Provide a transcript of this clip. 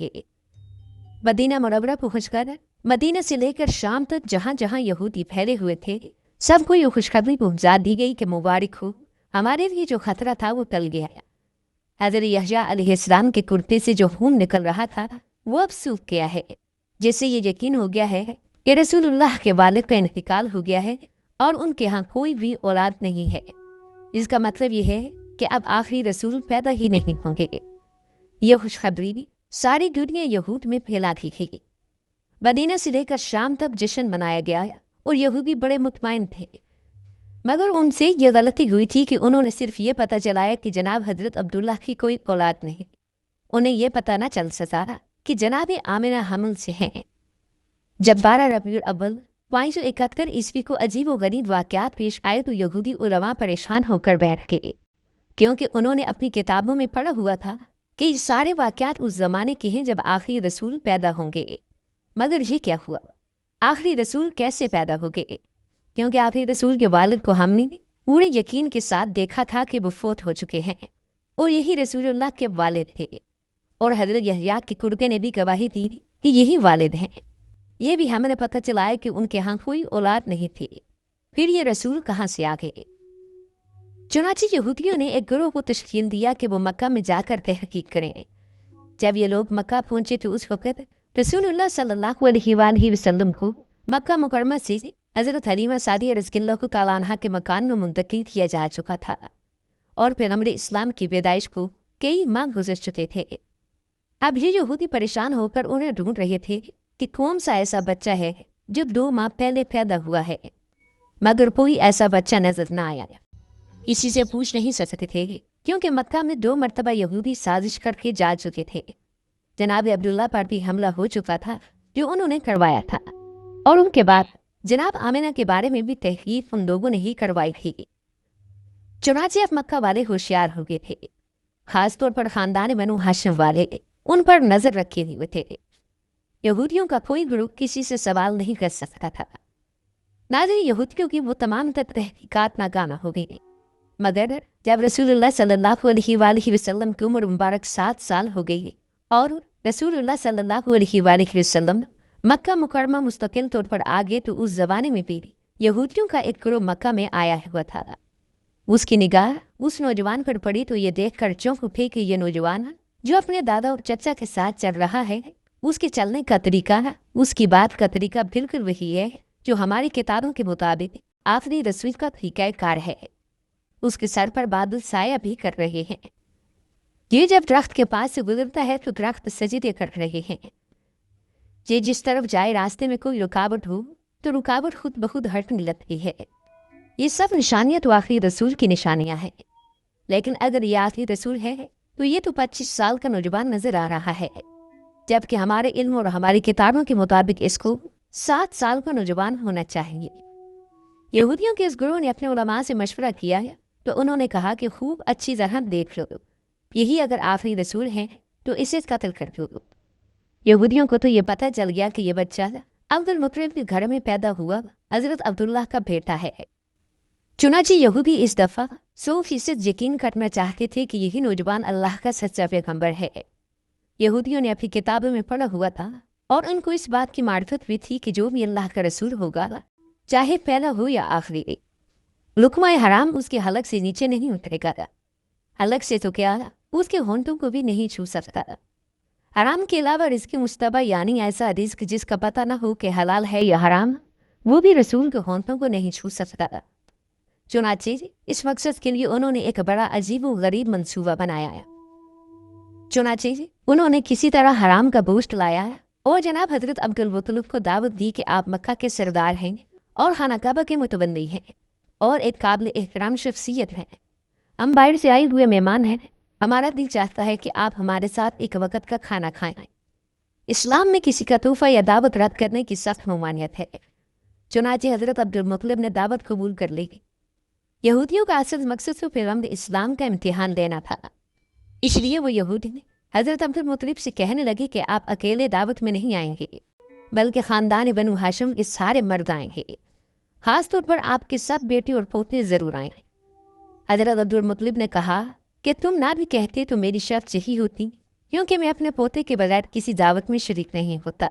गए। Medina Munawwara पहुंचकर Medina से लेकर शाम तक जहाँ जहाँ यहूदी फैले हुए थे सबको ये खुशखबरी पहुंचा दी गई कि मुबारक हो, हमारे लिए जो खतरा था वो टल गया। हज़रत यहया अलैहिस्सलाम के कुर्ते से जो खून निकल रहा था वो अब सूख गया है, जिससे ये यकीन हो गया है कि रसूलुल्लाह के वालिद का इंतकाल हो गया है और उनके यहाँ कोई भी औलाद नहीं है। इसका मतलब ये है कि अब आखिरी रसूल पैदा ही नहीं होंगे। यह खुशखबरी भी सारी दुनिया यहूद में फैला दी गई। मदीना से लेकर शाम तक जश्न मनाया गया और यहूदी बड़े मुतमईन थे, मगर उनसे यह गलती हुई थी कि उन्होंने सिर्फ ये पता चलाया कि जनाब हजरत अब्दुल्ला की कोई औलाद नहीं। उन्हें यह पता न चल सका कि जनाब आमिना हमल से हैं। जब 12 रबीउल अव्वल 571 ईस्वी को अजीब व गरीब वाक़यात पेश आए तो यहूदी उलमा परेशान होकर बैठ गए, क्योंकि उन्होंने अपनी किताबों में पढ़ा हुआ था कि ये सारे वाक़यात उस ज़माने के हैं जब आखिरी रसूल पैदा होंगे। मगर ये क्या हुआ? आखिरी रसूल कैसे पैदा हो गए? क्योंकि आखिरी रसूल के वालिद को हमने पूरे यकीन के साथ देखा था कि वो फौत हो चुके हैं और यही रसूलुल्लाह के वालिद थे, और हज़रत यहया के कुर्ते ने भी गवाही दी कि यही वालिद हैं। ये भी हमें पता चला है कि उनके यहाँ कोई औलाद नहीं थी। फिर ये रसूल कहाँ से आ गए? चुनांचे यहूदियों ने एक गिरोह को तश्कील दिया कि वो मक्का में जाकर तहकीक करें। जब ये लोग मक्का पहुंचे तो उस वक़्त रसूलुल्लाह सल्लल्लाहु अलैहि वसल्लम को मक्का मुकरमा से हज़रत हलीमा सादिया रज़ियल्लाहु तआला अन्हा के मकान में मुंतकिल किया जा चुका था, और पैगम्बर इस्लाम की पैदाइश को कई माह गुजर चुके थे। अब ये यहूदी परेशान होकर उन्हें ढूंढ रहे थे कि कौन सा ऐसा बच्चा है जो 2 माह पहले पैदा हुआ है, मगर कोई ऐसा बच्चा नजर न आया। इसी से पूछ नहीं सकते थे क्योंकि मक्का में 2 मरतबा यहूदी साजिश करके जा चुके थे। जनाब अब्दुल्ला पर भी हमला हो चुका था जो उन्होंने करवाया था, और उनके बाद जनाब आमिना के बारे में भी तहकीक उन लोगों ने ही करवाई थी। चुनांचे अब मक्का वाले होशियार हो गए थे, खासतौर पर खानदान बनु हाशिम वाले उन पर नजर रखे हुए थे। यहूदियों का कोई ग्रुप किसी से सवाल नहीं कर सकता था। नाज़रीन, यहूदियों की वो तमाम तहकीकात नाकाम हो गई। मगर जब रसूलुल्लाह सल्लल्लाहु अलैहि वसल्लम की उम्र मुबारक 7 साल हो गई और रसूलुल्लाह सल्लल्लाहु अलैहि वसल्लम मक्का मुकरमा मुस्तकिल तौर पर आ गए, तो उस ज़माने में भी यहूदियों का एक ग्रुप मक्का में आया हुआ था। उसकी निगाह उस नौजवान पर पड़ी तो ये देखकर चौंक उठे कि ये नौजवान जो अपने दादा और चचा के साथ चल रहा है, उसके चलने का तरीका, उसकी बात का तरीका बिल्कुल वही है जो हमारी किताबों के मुताबिक आखिरी रसूल का तरीक़ाकार है। उसके सर पर बादल साया भी कर रहे हैं। ये जब दरख्त के पास से गुजरता है तो दरख्त सजदे कर रहे हैं। ये जिस तरफ जाए रास्ते में कोई रुकावट हो तो रुकावट खुद बखुद हटने लगती है। ये सब निशानियां तो आखिरी रसूल की निशानियां हैं, लेकिन अगर ये आखिरी रसूल है तो ये तो 25 साल का नौजवान नजर आ रहा है, जबकि हमारे इल्म और हमारी किताबों के मुताबिक इसको 7 साल का नौजवान होना चाहिए। यहूदियों के इस गुरु ने अपने उलमा से मशवरा किया है तो उन्होंने कहा कि खूब अच्छी तरह देख लो, यही अगर आखिरी रसूल है तो इसे कत्ल कर दो। यहूदियों को तो ये पता चल गया कि ये बच्चा अब्दुल मुत्तलिब के घर में पैदा हुआ हज़रत अब्दुल्लाह का बेटा है। चुनांचे यहूदी इस दफ़ा 100% यकीन करना चाहते थे कि यही नौजवान अल्लाह का सच्चा पैगम्बर है। यहूदियों ने अपनी किताबों में पढ़ा हुआ था और उनको इस बात की मार्फत भी थी कि जो भी अल्लाह का रसूल होगा, चाहे पहला हो या आखिरी, लुक़मा हराम उसके हलक से नीचे नहीं उतरेगा। हलक से तो क्या, उसके होंठों को भी नहीं छू सकता। हराम के अलावा रिज़्क़ मुस्तबा यानी ऐसा रिज़्क़ जिसका पता ना हो कि हलाल है या हराम, वो भी रसूल के होंठों को नहीं छू सकता। चुनांचे इस मकसद के लिए उन्होंने एक बड़ा अजीब व गरीब मंसूबा बनाया। चुनांचे उन्होंने किसी तरह हराम का गोश्त लाया और जनाब हज़रत अब्दुल मुत्तलिब को दावत दी कि आप मक्का के सरदार हैं और खाना काबा के मुतवल्ली हैं और एक काबिल एहतराम शख्सियत हैं। हम बाहर से आए हुए मेहमान हैं, हमारा दिल चाहता है कि आप हमारे साथ एक वक्त का खाना खाएं। इस्लाम में किसी का तोहफा या दावत रद्द करने की सख्त ममानियत है। चुनांचे हज़रत अब्दुल मुत्तलिब ने दावत कबूल कर ली। यहूदियों का असल मकसद तो पैगम्बर इस्लाम का इम्तिहान लेना था, इसलिए वो यहूदी ने हज़रत अब्दुल मुत्तलिब से कहने लगे कि आप अकेले दावत में नहीं आएंगे, बल्कि ख़ानदान बनु हाशिम के सारे मर्द आएंगे, ख़ास तौर पर आपके सब बेटे और पोते ज़रूर आएंगे। हज़रत अब्दुल मुत्तलिब ने कहा कि तुम ना भी कहते तो मेरी शर्त यही होती کیونکہ میں اپنے پوتے کے بغیر کسی دعوت میں شریک نہیں ہوتا۔